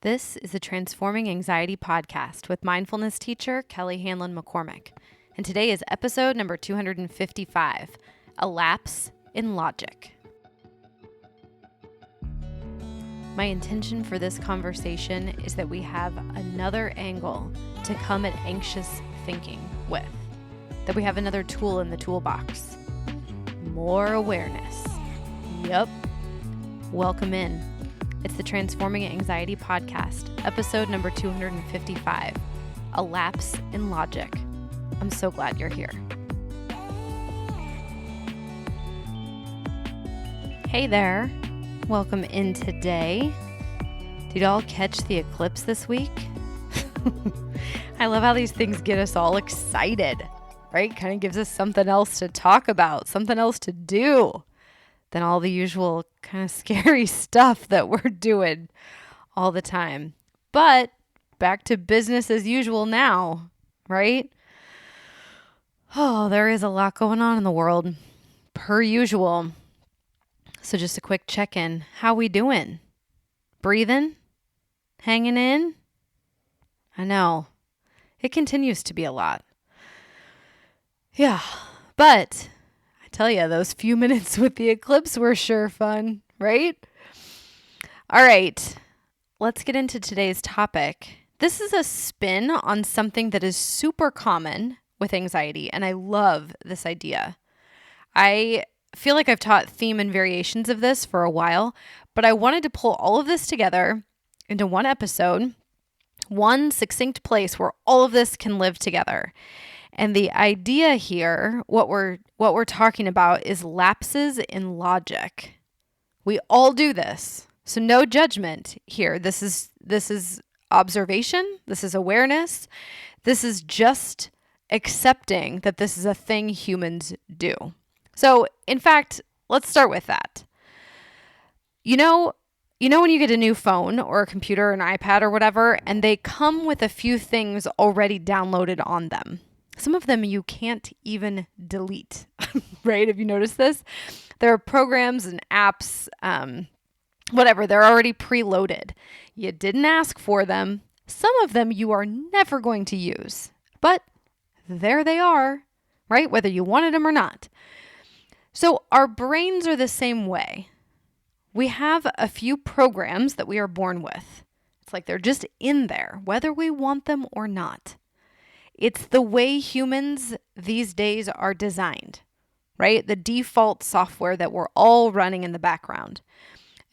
This is the Transforming Anxiety podcast with mindfulness teacher Kelly Hanlon McCormick. And today is episode number 255, A Lapse in Logic. My intention for this conversation is that we have another angle to come at anxious thinking with, that we have another tool in the toolbox. More awareness. Yup. Welcome in. It's the Transforming Anxiety podcast, episode number 255, A Lapse in Logic. I'm so glad you're here. Hey there. Welcome in today. Did y'all catch the eclipse this week? I love how these things get us all excited, right? Kind of gives us something else to talk about, something else to do than all the usual kind of scary stuff that we're doing all the time. But back to business as usual now, right? Oh, there is a lot going on in the world, per usual. So just a quick check-in. How we doing? Breathing? Hanging in? I know. It continues to be a lot. Yeah, but I tell you, those few minutes with the eclipse were sure fun, right? All right, let's get into today's topic. This is a spin on something that is super common with anxiety, and I love this idea. I feel like I've taught theme and variations of this for a while, but I wanted to pull all of this together into one episode, one succinct place where all of this can live together. And the idea here, what we're talking about is lapses in logic. We all do this. So no judgment here. This is observation. This is awareness. This is just accepting that this is a thing humans do. So, in fact, let's start with that. You know when you get a new phone or a computer, an iPad or whatever, and they come with a few things already downloaded on them. Some of them you can't even delete, right? Have you noticed this? There are programs and apps, whatever, they're already preloaded. You didn't ask for them. Some of them you are never going to use, but there they are, right? Whether you wanted them or not. So our brains are the same way. We have a few programs that we are born with. It's like they're just in there, whether we want them or not. It's the way humans these days are designed, right? The default software that we're all running in the background.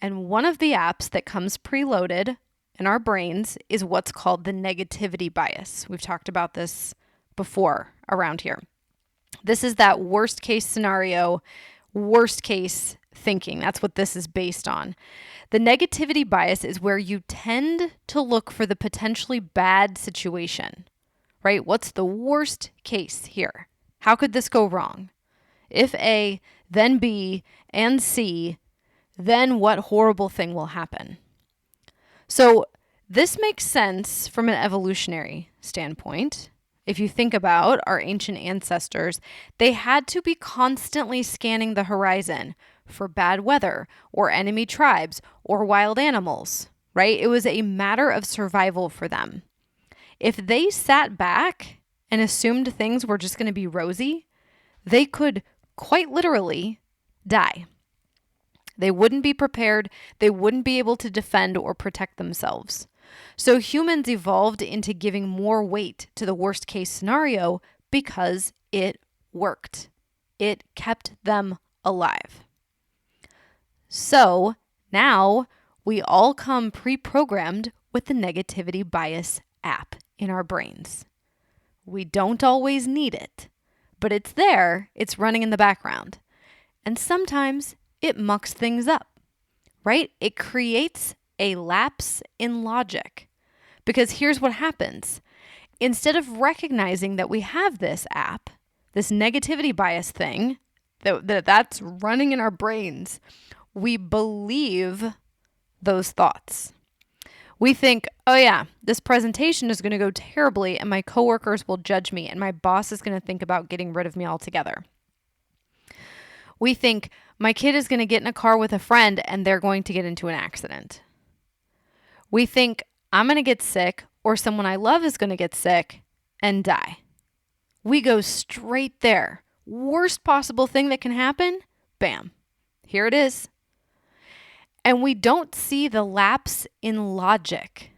And one of the apps that comes preloaded in our brains is what's called the negativity bias. We've talked about this before around here. This is that worst case scenario, worst case thinking. That's what this is based on. The negativity bias is where you tend to look for the potentially bad situation, right? What's the worst case here? How could this go wrong? If A, then B, and C, then what horrible thing will happen? So this makes sense from an evolutionary standpoint. If you think about our ancient ancestors, they had to be constantly scanning the horizon for bad weather or enemy tribes or wild animals, right? It was a matter of survival for them. If they sat back and assumed things were just going to be rosy, they could quite literally die. They wouldn't be prepared. They wouldn't be able to defend or protect themselves. So humans evolved into giving more weight to the worst case scenario because it worked. It kept them alive. So now we all come pre-programmed with the negativity bias app in our brains. We don't always need it, but it's there. It's running in the background. And sometimes it mucks things up, right? It creates a lapse in logic. Because here's what happens. Instead of recognizing that we have this app, this negativity bias thing, that's running in our brains, we believe those thoughts. We think, oh yeah, this presentation is going to go terribly and my coworkers will judge me and my boss is going to think about getting rid of me altogether. We think my kid is going to get in a car with a friend and they're going to get into an accident. We think I'm going to get sick or someone I love is going to get sick and die. We go straight there. Worst possible thing that can happen, bam, here it is. And we don't see the lapse in logic,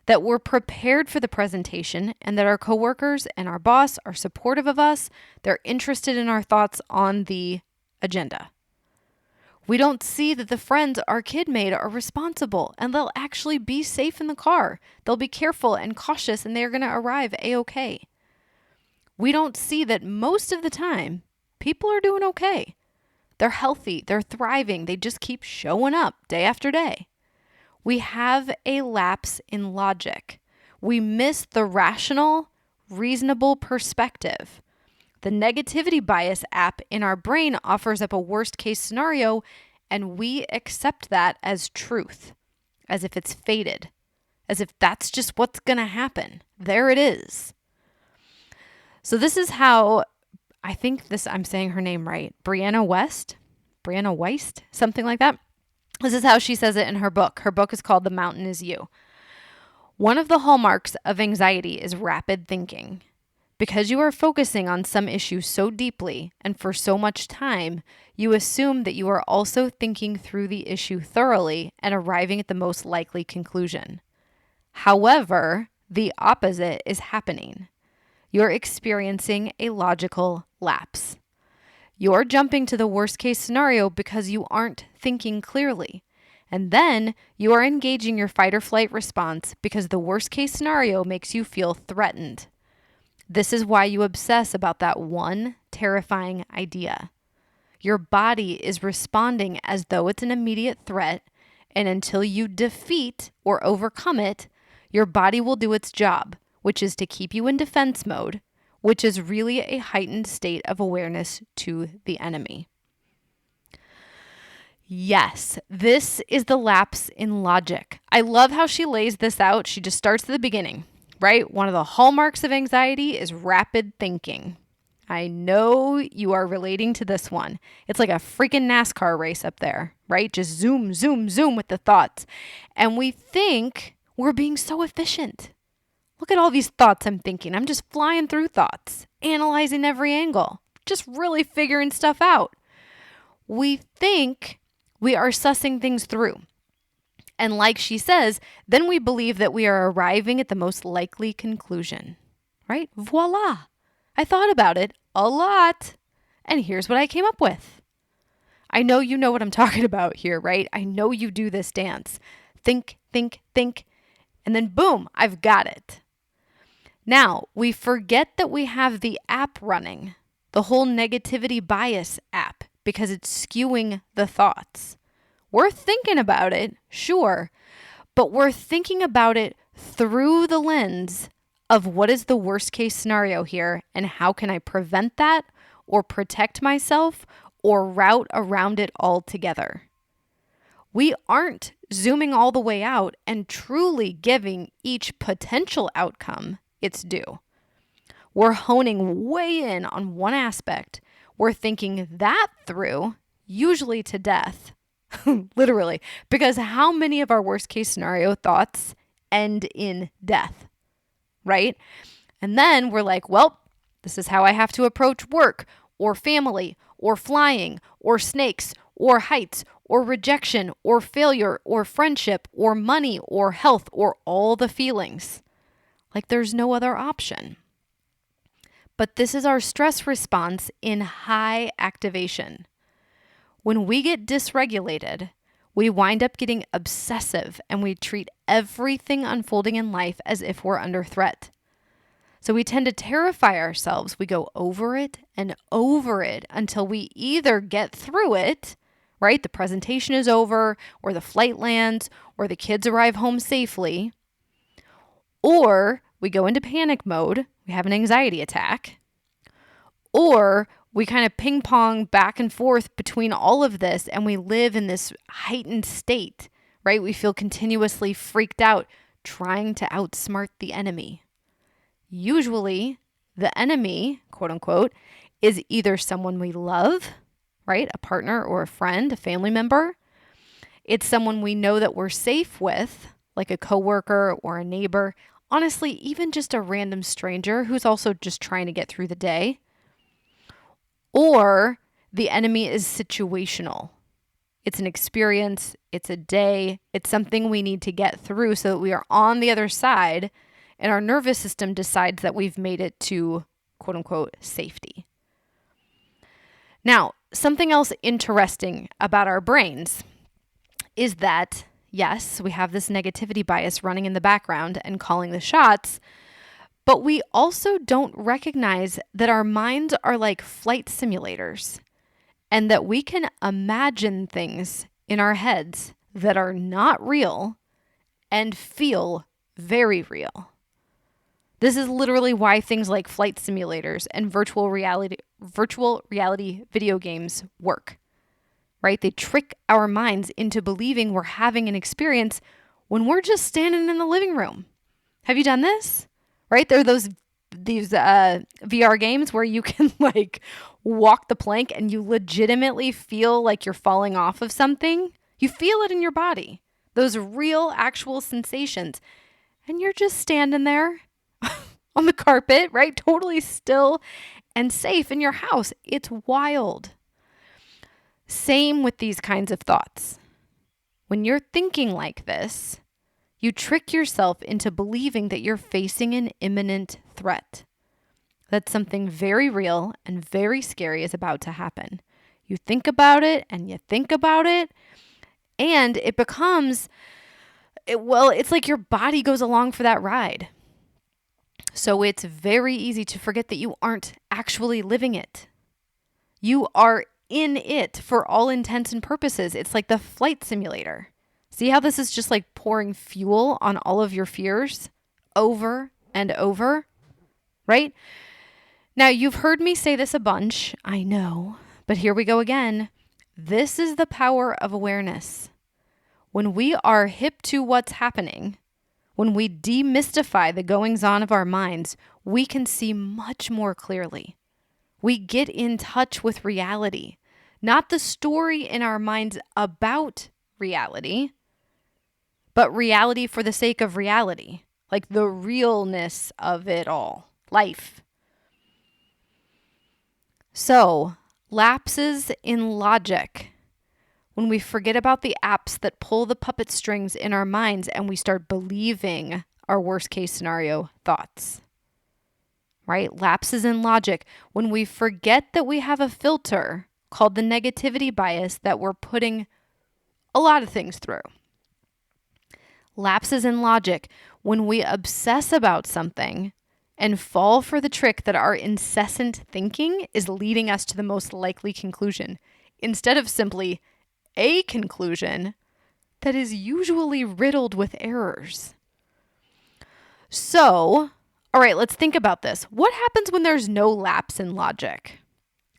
that we're prepared for the presentation and that our coworkers and our boss are supportive of us. They're interested in our thoughts on the agenda. We don't see that the friends our kid made are responsible and they'll actually be safe in the car. They'll be careful and cautious and they're going to arrive A-okay. We don't see that most of the time, people are doing okay. They're healthy, they're thriving, they just keep showing up day after day. We have a lapse in logic. We miss the rational, reasonable perspective. The negativity bias app in our brain offers up a worst case scenario, and we accept that as truth, as if it's fated, as if that's just what's going to happen. There it is. So this is how, I'm saying her name right, Brianna Wiest, something like that. This is how she says it in her book. Her book is called The Mountain Is You. One of the hallmarks of anxiety is rapid thinking. Because you are focusing on some issue so deeply and for so much time, you assume that you are also thinking through the issue thoroughly and arriving at the most likely conclusion. However, the opposite is happening. You're experiencing a logical lapse. You're jumping to the worst case scenario because you aren't thinking clearly. And then you are engaging your fight or flight response because the worst case scenario makes you feel threatened. This is why you obsess about that one terrifying idea. Your body is responding as though it's an immediate threat, and until you defeat or overcome it, your body will do its job, which is to keep you in defense mode, which is really a heightened state of awareness to the enemy. Yes, this is the lapse in logic. I love how she lays this out. She just starts at the beginning, right? One of the hallmarks of anxiety is rapid thinking. I know you are relating to this one. It's like a freaking NASCAR race up there, right? Just zoom, zoom, zoom with the thoughts. And we think we're being so efficient. Look at all these thoughts I'm thinking. I'm just flying through thoughts, analyzing every angle, just really figuring stuff out. We think we are sussing things through. And like she says, then we believe that we are arriving at the most likely conclusion, right? Voila. I thought about it a lot, and here's what I came up with. I know you know what I'm talking about here, right? I know you do this dance. Think, think, think, and then boom, I've got it. Now, we forget that we have the app running, the whole negativity bias app, because it's skewing the thoughts. We're thinking about it, sure, but we're thinking about it through the lens of what is the worst case scenario here and how can I prevent that or protect myself or route around it altogether. We aren't zooming all the way out and truly giving each potential outcome its due. We're honing way in on one aspect. We're thinking that through, usually to death, literally, because how many of our worst case scenario thoughts end in death, right? And then we're like, well, this is how I have to approach work or family or flying or snakes or heights or rejection or failure or friendship or money or health or all the feelings. Like there's no other option. But this is our stress response in high activation. When we get dysregulated, we wind up getting obsessive and we treat everything unfolding in life as if we're under threat. So we tend to terrify ourselves. We go over it and over it until we either get through it, right? The presentation is over, or the flight lands, or the kids arrive home safely, or we go into panic mode, we have an anxiety attack, or we kind of ping pong back and forth between all of this and we live in this heightened state, right? We feel continuously freaked out, trying to outsmart the enemy. Usually, the enemy, quote unquote, is either someone we love, right? A partner or a friend, a family member. It's someone we know that we're safe with, like a coworker or a neighbor, honestly, even just a random stranger who's also just trying to get through the day. Or the enemy is situational. It's an experience, it's a day, it's something we need to get through so that we are on the other side and our nervous system decides that we've made it to quote unquote safety. Now, something else interesting about our brains is that, yes, we have this negativity bias running in the background and calling the shots, but we also don't recognize that our minds are like flight simulators and that we can imagine things in our heads that are not real and feel very real. This is literally why things like flight simulators and virtual reality video games work, right? They trick our minds into believing we're having an experience when we're just standing in the living room. Have you done this? Right? There are these VR games where you can like walk the plank and you legitimately feel like you're falling off of something. You feel it in your body. Those real, actual sensations. And you're just standing there on the carpet, right? Totally still and safe in your house. It's wild. Same with these kinds of thoughts. When you're thinking like this, you trick yourself into believing that you're facing an imminent threat, that something very real and very scary is about to happen. You think about it and you think about it, and it becomes, it's like your body goes along for that ride. So it's very easy to forget that you aren't actually living it. You are in it for all intents and purposes. It's like the flight simulator. See how this is just like pouring fuel on all of your fears over and over, right? Now, you've heard me say this a bunch, I know, but here we go again. This is the power of awareness. When we are hip to what's happening, when we demystify the goings-on of our minds, we can see much more clearly. We get in touch with reality, not the story in our minds about reality, but reality for the sake of reality, like the realness of it all, life. So, lapses in logic. When we forget about the apps that pull the puppet strings in our minds and we start believing our worst case scenario thoughts, right? Lapses in logic. When we forget that we have a filter called the negativity bias that we're putting a lot of things through. Lapses in logic. When we obsess about something and fall for the trick that our incessant thinking is leading us to the most likely conclusion, instead of simply a conclusion that is usually riddled with errors. So, all right, let's think about this. What happens when there's no lapse in logic?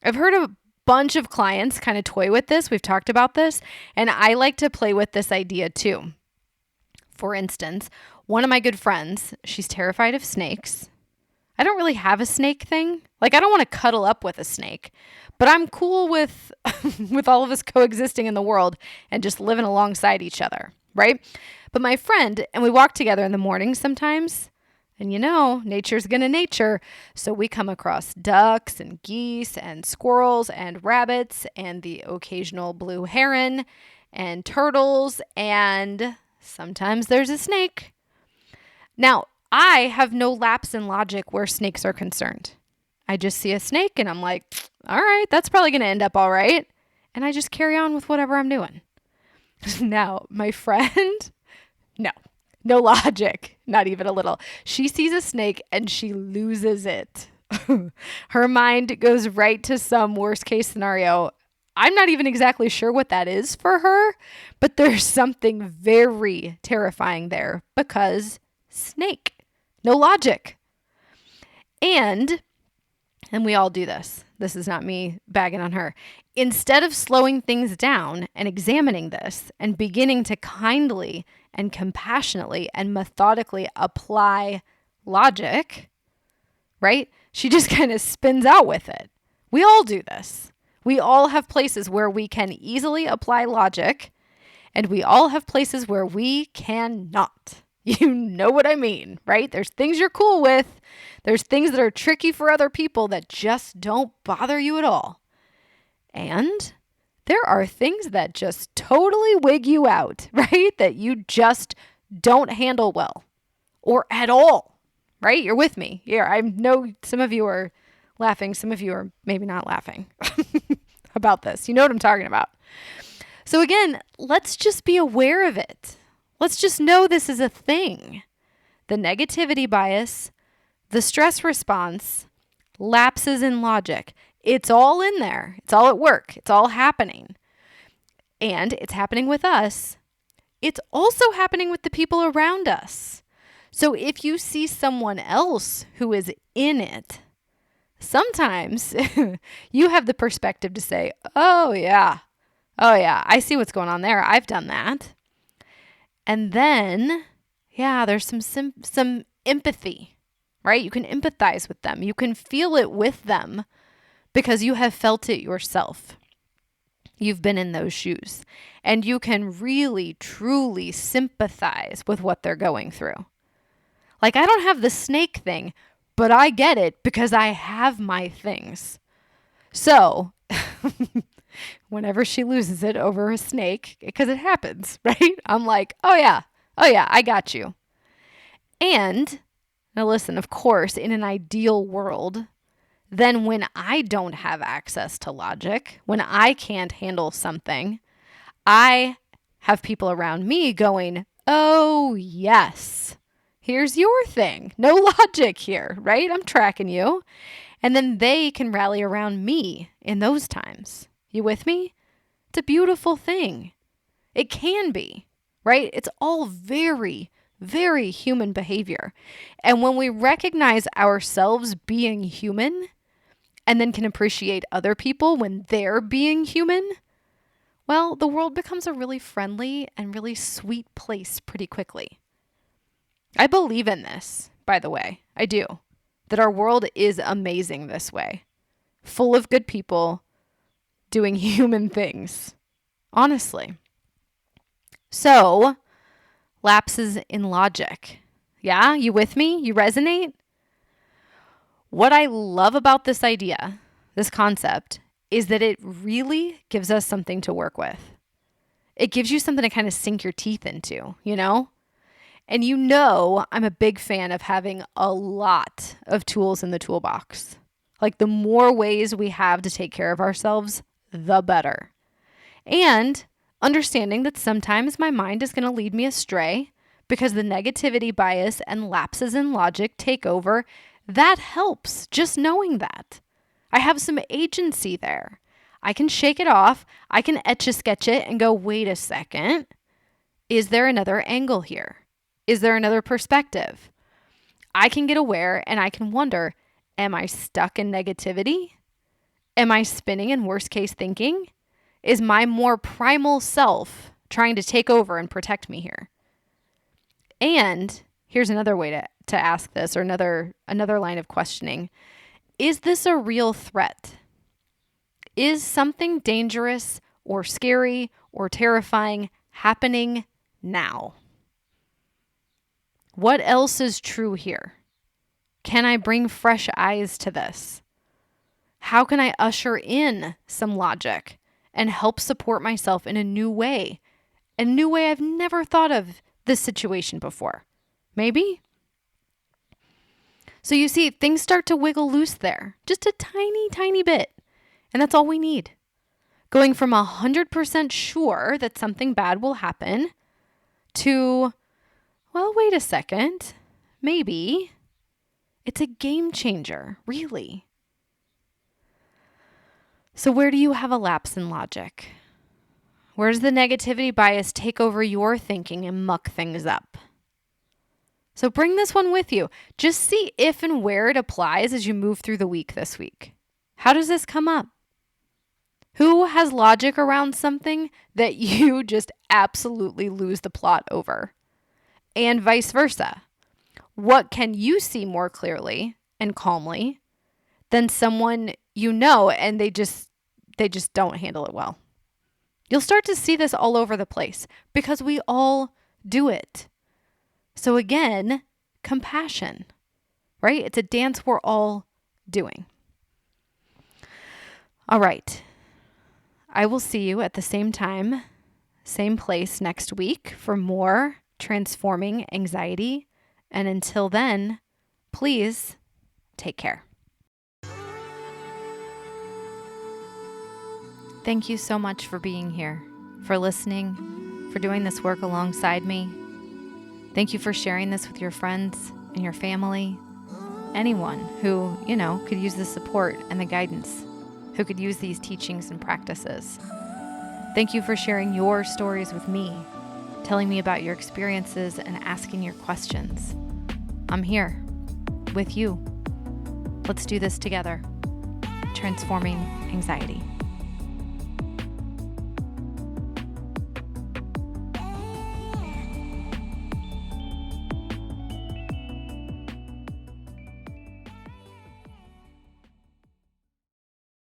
I've heard a bunch of clients kind of toy with this. We've talked about this, and I like to play with this idea too. For instance, one of my good friends, she's terrified of snakes. I don't really have a snake thing. Like, I don't want to cuddle up with a snake, but I'm cool with with all of us coexisting in the world and just living alongside each other, right? But my friend, and we walk together in the morning sometimes, and you know, nature's gonna nature. So we come across ducks and geese and squirrels and rabbits and the occasional blue heron and turtles, and sometimes there's a snake. Now, I have no lapse in logic where snakes are concerned. I just see a snake and I'm like, all right, that's probably going to end up all right. And I just carry on with whatever I'm doing. Now, my friend, no logic, not even a little. She sees a snake and she loses it. Her mind goes right to some worst case scenario. I'm not even exactly sure what that is for her, but there's something very terrifying there because snake. No logic. And we all do this. This is not me bagging on her. Instead of slowing things down and examining this and beginning to kindly and compassionately and methodically apply logic, right? She just kind of spins out with it. We all do this. We all have places where we can easily apply logic And we all have places where we cannot. You know what I mean, right? There's things you're cool with. There's things that are tricky for other people that just don't bother you at all. And there are things that just totally wig you out, right? That you just don't handle well or at all, right? You're with me. Yeah, I know some of you are laughing. Some of you are maybe not laughing about this. You know what I'm talking about. So again, let's just be aware of it. Let's just know this is a thing. The negativity bias, the stress response, lapses in logic. It's all in there. It's all at work. It's all happening. And it's happening with us. It's also happening with the people around us. So if you see someone else who is in it, sometimes you have the perspective to say, oh yeah, I see what's going on there. I've done that. And then, yeah, there's some empathy, right? You can empathize with them. You can feel it with them because you have felt it yourself. You've been in those shoes. And you can really, truly sympathize with what they're going through. Like, I don't have the snake thing, but I get it because I have my things. So, whenever she loses it over a snake, because it happens, right? I'm like, oh yeah, I got you. And, now listen, of course, in an ideal world, then when I don't have access to logic, when I can't handle something, I have people around me going, oh yes, here's your thing. No logic here, right? I'm tracking you. And then they can rally around me in those times. You with me? It's a beautiful thing. It can be, right? It's all very, very human behavior. And when we recognize ourselves being human and then can appreciate other people when they're being human, well, the world becomes a really friendly and really sweet place pretty quickly. I believe in this, by the way. I do. That our world is amazing this way. Full of good people doing human things. Honestly. So, lapses in logic. Yeah, you with me? You resonate? What I love about this idea, this concept, is that it really gives us something to work with. It gives you something to kind of sink your teeth into, you know? And you know, I'm a big fan of having a lot of tools in the toolbox. Like, the more ways we have to take care of ourselves, the better. And understanding that sometimes my mind is going to lead me astray because the negativity bias and lapses in logic take over. That helps, just knowing that. I have some agency there. I can shake it off. I can etch-a-sketch it and go, wait a second. Is there another angle here? Is there another perspective? I can get aware and I can wonder, am I stuck in negativity? Am I spinning in worst case thinking? Is my more primal self trying to take over and protect me here? And here's another way to ask this, or another line of questioning. Is this a real threat? Is something dangerous or scary or terrifying happening now? What else is true here? Can I bring fresh eyes to this? How can I usher in some logic and help support myself in a new way? A new way I've never thought of this situation before. Maybe? So you see, things start to wiggle loose there. Just a tiny, tiny bit. And that's all we need. Going from 100% sure that something bad will happen to, well, wait a second. Maybe. It's a game changer, really. So where do you have a lapse in logic? Where does the negativity bias take over your thinking and muck things up? So bring this one with you. Just see if and where it applies as you move through the week this week. How does this come up? Who has logic around something that you just absolutely lose the plot over? And vice versa. What can you see more clearly and calmly than someone you know and they just don't handle it well? You'll start to see this all over the place because we all do it. So again, compassion, right? It's a dance we're all doing. All right. I will see you at the same time, same place next week for more transforming anxiety. And until then, please take care. Thank you so much for being here, for listening, for doing this work alongside me. Thank you for sharing this with your friends and your family, anyone who, could use the support and the guidance, who could use these teachings and practices. Thank you for sharing your stories with me, telling me about your experiences and asking your questions. I'm here with you. Let's do this together. Transforming anxiety.